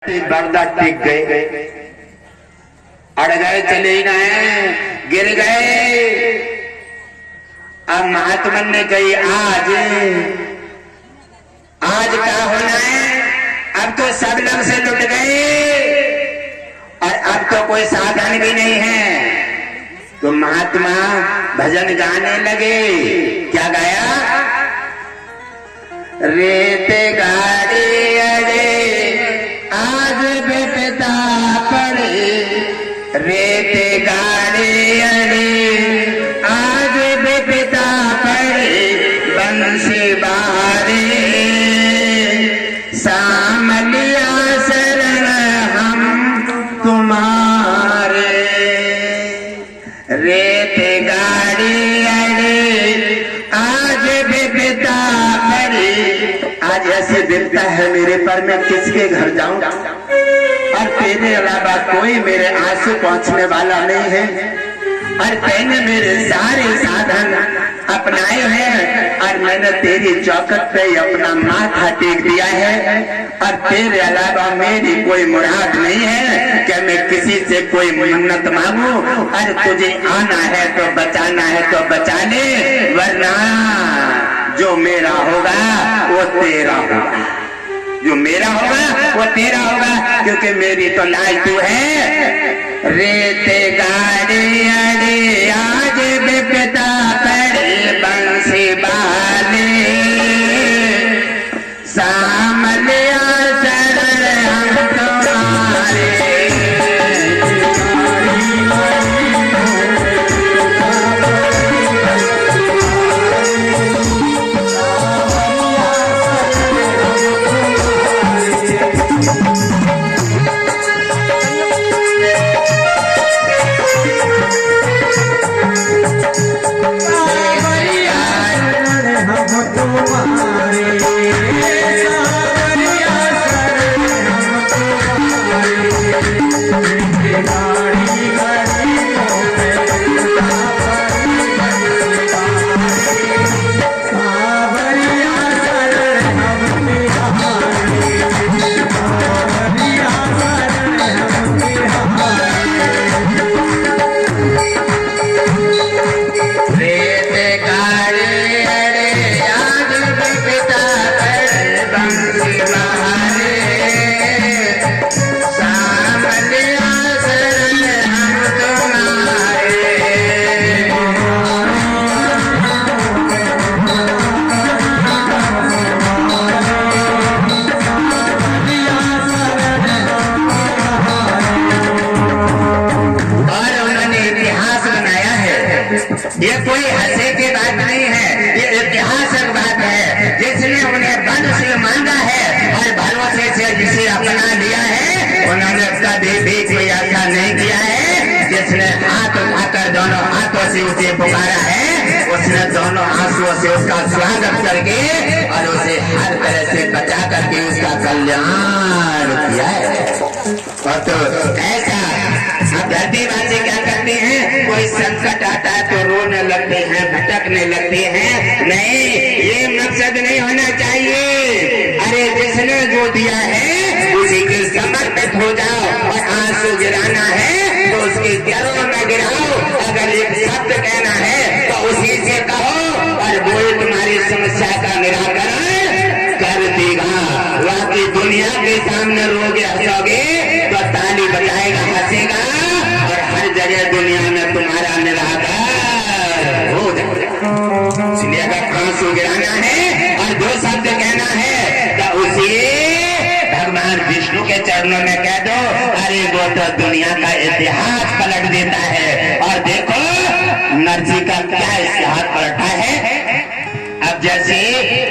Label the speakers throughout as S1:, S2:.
S1: बरदा टिक गए, अड़ गए, चले ही ना है, गिर गए। अब महात्मा ने कही आज क्या होना है, अब तो सब लोग से लुट गए और अब तो कोई साधन भी नहीं है। तो महात्मा भजन गाने लगे। क्या गाया? रेत गाड़ी अड़े आज बेपता पड़े, रेत गाड़ी अड़े आज बेपता पड़े, बंसी बारे सामलिया शरण हम तुम्हारे। रेत गाड़ी अड़े आज बेपता पड़े, आज ऐसे दिखता है मेरे पर, मैं किसके घर जाऊं और तेरे अलावा कोई मेरे आंसू पहुंचने वाला नहीं है। और तेने मेरे सारे साधन अपनाए हैं और मैंने तेरी चौखट पे अपना माथा टेक दिया है और तेरे अलावा मेरी कोई मुराद नहीं है कि मैं किसी से कोई मन्नत मांगू। और तुझे आना है तो बचाना है तो बचा ले, वरना जो मेरा होगा वो तेरा होगा, जो मेरा होगा वो तेरा होगा, क्योंकि मेरी तो लाज तू है। रेत गाड़ी अड़े आज बेपता पड़े, बंसी बाले सामलिया शरण हम तुम्हारे। ये कोई हंसे की बात नहीं है, ये ऐतिहासिक बात है। जिसने उन्हें बल से मांगा है और भरोसे से जिसे अपना लिया है, उन्होंने कभी भी कोई ऐसा नहीं किया है। जिसने हाथ उठाकर दोनों हाथों से उसे पुकारा है, उसने दोनों आंसुओं से उसका स्वागत करके और उसे हर तरह से बचा करके उसका कल्याण किया है। और तो ऐसा अब धरतीवासी क्या करते हैं, कोई संकट आता है तो रोने लगते हैं, भटकने लगते हैं। नहीं, ये मकसद नहीं होना चाहिए। अरे जिसने जो दिया है उसी के समर्पित हो जाओ और आंसू गिराना है तो उसके पैरों में गिराओ। अगर एक शब्द कहना है तो उसी से कहो और वो तुम्हारी समस्या का निराकरण कर देगा। बाकी दुनिया के सामने रोगे हंसोगे तो ताली बजाएगा, हंसेगा और हर जगह दुनिया में तुम्हारा निराकरण हो जाएगा। इसलिए अगर आंसू गिराना है और दो शब्द कहना है तो उसी भगवान विष्णु के चरणों में कह दो। अरे वो तो दुनिया का इतिहास पलट देता है। और देखो नरसी का क्या इतिहास पलटा है। अब जैसे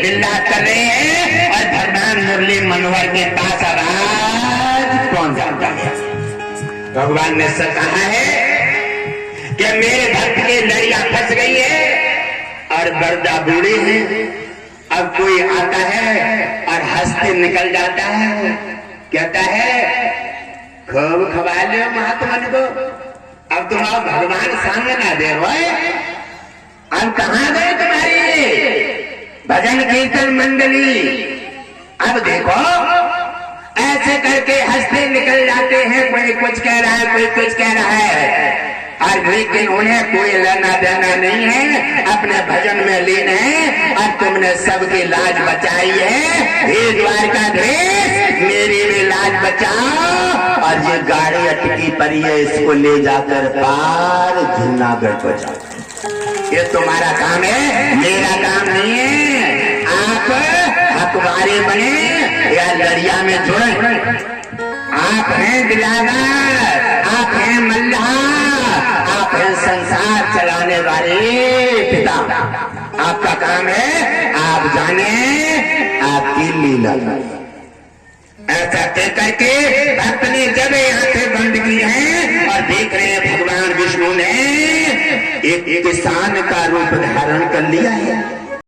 S1: बिल्ला कर रहे हैं और भगवान मुरली मनोहर के पास आवाज कौन जाता है। भगवान ने सच कहा है कि मेरे भक्त की लड़िया फंस गई है और बरदा बूढ़ी है। अब कोई आता है और हंसते निकल जाता है, कहता है खूब खवा लो महात्मा को, अब तुम आओ भगवान सामने ना दे रोए। अब कहाँ गए तुम्हारी भजन कीर्तन मंडली? अब देखो ऐसे करके हंसते निकल जाते हैं। कोई कुछ कह रहा है, कोई कुछ कह रहा है, और लेकिन उन्हें कोई लेना देना नहीं है, अपने भजन में लीन है। और तुमने सबकी लाज बचाई है। हे द्वारकाधीश, मेरी भी लाज बचाओ। और ये गाड़ी अटकी पड़ी है, इसको ले जाकर पार जूनागढ़ पहुंचाओ। ये तुम्हारा काम है, मेरा काम नहीं है। आप हकवारे बने या लड़िया में जुड़े। आप हैं दिलावर, आप हैं मल्लाह, आप हैं संसार चलाने वाले पिता। आपका काम है, आप जाने आपकी लीला। ऐसा कहकर के भक्त ने जब आंखें बंद की हैं और देख रहे हैं भगवान विष्णु ने एक किसान का रूप धारण कर लिया है।